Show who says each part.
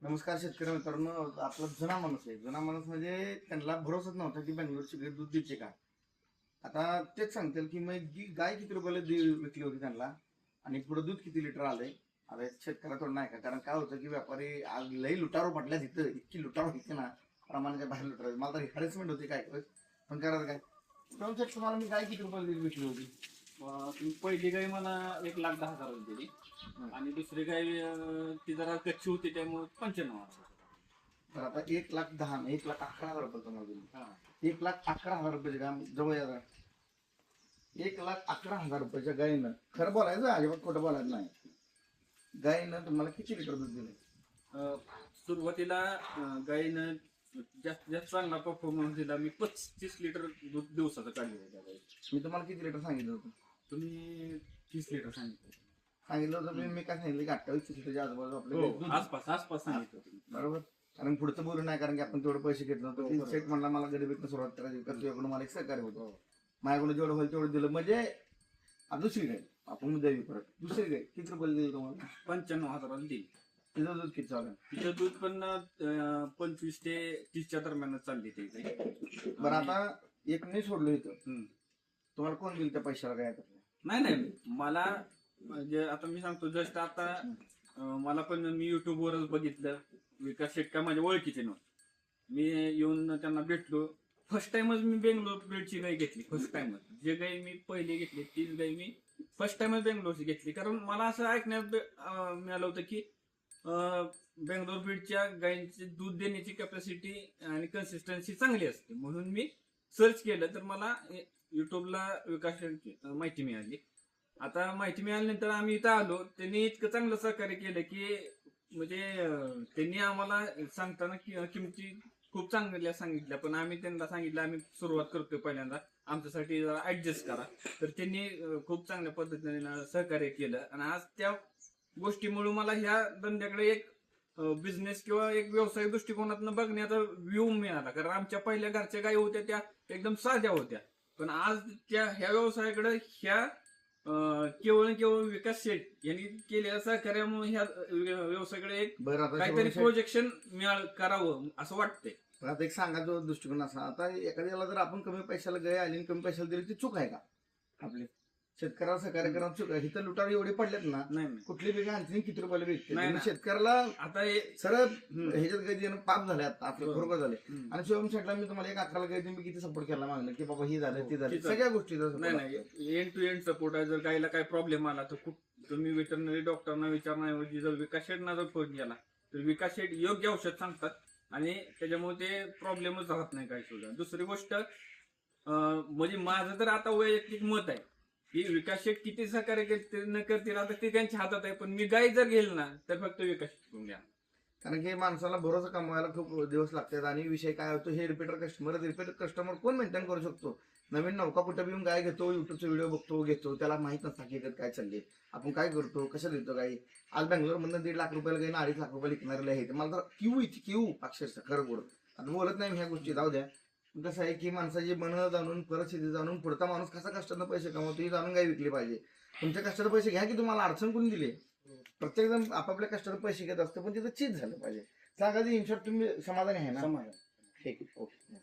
Speaker 1: नमस्कार शेतकरी मित्रांनो. आपला जुना माणूस आहे. जुना माणूस म्हणजे त्यांना भरोसाच नव्हता की बेंगलोरची गाय दूध देते का. आता तेच सांगतील की मग गाय किती रुपयाला विकली होती त्यांना आणि पुढे दूध किती लिटर आलंय. आता शेतकऱ्या थोडं नाही का, कारण काय होतं की व्यापारी आज लई लुटारो म्हटल्या तिथं इतकी लुटारो होती ना, प्रमाणाच्या बाहेर लुटारो. मला तर हॅरेसमेंट होती काय काय, पण करायचं काय. तुम्हाला मी गाय किती रुपयाला विकली होती.
Speaker 2: पहिली गाय मला 1,10,000 दिली आणि दुसरी गाय ती जरा कच्ची होती त्यामुळे 95,000.
Speaker 1: तर आता 1,10,000 1,11,000 रुपये तुम्हाला दिली.
Speaker 2: हा
Speaker 1: 1,11,000 रुपयाची गाय जवळ या 1,11,000 रुपयाच्या गायीनं, खरं बोलायचं अजिबात खोटं बोलायचं नाही, गायीनं तुम्हाला किती लिटर दूध दिलं.
Speaker 2: सुरुवातीला गायीनं जास्तीत जास्त चांगला परफॉर्मन्स दिला. मी 35 लिटर दूध दिवसाचं काढलेलं त्या गायीचं.
Speaker 1: मी तुम्हाला किती लिटर सांगितलं होतं.
Speaker 2: तुम्ही 30 लिटर सांगितलं.
Speaker 1: सांगितलं होतं मी काय सांगितलं की 28 लिटरच्या आजूबाजू आपलं दूध.
Speaker 2: आसपास सांगितलं तुम्ही.
Speaker 1: बरोबर. कारण पुढचं बोलू नाही, कारण की आपण तेवढे पैसे घेतलं होतं. ती शेट म्हणला मला गरिबीतनं सुरुवात करायची, तर तुझ्याकडून मला एक सहकार्य होतं. माझ्याकडून जेवढं होईल तेवढं दिलं. म्हणजे आता दुसरी गाय आपण द्यावी परत. दुसरी गाय किती रुपयाला दिली तुम्हाला.
Speaker 2: 95,000 दिली.
Speaker 1: तिचं दूध किती चालू आहे.
Speaker 2: तिचं दूध पण 25 ते 30च्या दरम्यान चालली ती गाय.
Speaker 1: बरं आता एक मी सोडलो इथं,
Speaker 2: हम्म.
Speaker 1: तुम्हाला कोण दिलं त्या पैशाला काय.
Speaker 2: नाही मला म्हणजे आता मी सांगतो जस्ट आता मला पण मी युट्यूबवरच बघितलं. विकास शेट्टी माझ्या ओळखीचे नव्हते. मी येऊन त्यांना भेटलो. फर्स्ट टाइमच मी बेंगलोर ब्रीडची गाय घेतली. फर्स्ट टाइमच जे गाय मी पहिली घेतली तीच गाय मी फर्स्ट टाइमच बेंगलोरची घेतली. कारण मला असं ऐकण्यात मिळालं होतं की बेंगलोर ब्रीडच्या गायींची दूध देण्याची कॅपॅसिटी आणि कन्सिस्टन्सी चांगली असते. म्हणून मी सर्च केलं तर मला युट्यूबला विकास शेट्टी माहिती मिळाली. आता माहिती मिळाल्यानंतर आम्ही इथं आलो. त्यांनी इतकं चांगलं सहकार्य केलं की म्हणजे त्यांनी आम्हाला सांगताना किमती खूप चांगल्या सांगितल्या. पण आम्ही त्यांना सांगितलं आम्ही सुरुवात करतोय पहिल्यांदा, आमच्यासाठी ऍडजस्ट करा. तर त्यांनी खूप चांगल्या पद्धतीने सहकार्य केलं आणि आज त्या गोष्टीमुळे मला ह्या धंद्याकडे एक बिझनेस किंवा एक व्यावसायिक दृष्टिकोनातून बघण्याचा व्ह्यू मिळाला. कारण आमच्या पहिल्या घरच्या गायी होत्या त्या एकदम साध्या होत्या, पण आज त्या ह्या व्यवसायाकडे ह्या केवळ विकास शेठ यांनी केलेल्या सहकार्यामुळे ह्या व्यवसायाकडे एक काहीतरी प्रोजेक्शन करावं असं वाटतंय.
Speaker 1: आता एक सांगायचा दृष्टिकोन असा, आता एखाद्याला जर आपण कमी पैशाला गाय आली आणि कमी पैशाला दिली ती चूक आहे का आपली. शेतकऱ्याला सहकार्य करणं चूक आहे. इथं लुटार एवढे पडलेत ना,
Speaker 2: नाही
Speaker 1: कुठली बी गाय आणखी किती रुपयाला विकते.
Speaker 2: नाही ना.
Speaker 1: शेतकऱ्याला
Speaker 2: आता
Speaker 1: सरळ ह्याच्यात गाय देणं पाप झाले आता आपले, बरोबर झाले. आणि शिवम शेटला मी तुम्हाला 11 गाय मी किती सपोर्ट केला मागणं की बाबा ही झालं ती झाली, सगळ्या गोष्टी.
Speaker 2: नाही एंड टू एंड सपोर्ट आहे. जर गायला काय प्रॉब्लेम आला तर तुम्ही वेटरनरी डॉक्टरना विचारण्याऐवजी जर विकास शेठना जर फोन केला तर विकास शेठ योग्य औषध सांगतात आणि त्याच्यामुळे ते प्रॉब्लेमच राहत नाही काही सुद्धा. दुसरी गोष्ट म्हणजे माझं तर आता वैयक्तिक मत आहे की विकास शेठ किती सहकार्य करतील आता ते त्यांच्या हातात आहे. पण मी गाय जर घेईल ना तर फक्त विकास शेठ घ्या.
Speaker 1: कारण की माणसाला भरोसा कमवायला खूप दिवस लागतात. आणि विषय काय होतो, हे रिपीटर कस्टमर कोण मेंटेन करू शकतो. नवीन नौका कुठं येऊन गाय घेतो, युट्यूबचे व्हिडिओ बघतो घेतो, त्याला माहित नसतं की काय चालले, आपण काय करतो, कसं देतो गाई. आज बेंगलोर मधून 1.5 लाख रुपयाला गाई 2.5 लाख रुपये विकणारे आहेत. मला तर किऊ अक्षरशः खरं बोलत. आता बोलत नाही मी ह्या गोष्टी, जाऊ द्या. कसं आहे की माणसाची मन जाणून परिस्थिती जाणून पुढचा माणूस कसा कष्टानं पैसे कमवतो हे जाणून गाय विकली पाहिजे. तुमच्या कष्टाचे पैसे घ्या की तुम्हाला अडचण कोणी दिली. प्रत्येक जण आपापल्या कष्टाचे पैसे घेत असतं, पण तिथं चीज झालं पाहिजे. सांगा इन शॉर्ट तुम्ही समाधानी आहे ना.
Speaker 2: समाधान.
Speaker 1: ठीक आहे, ओके.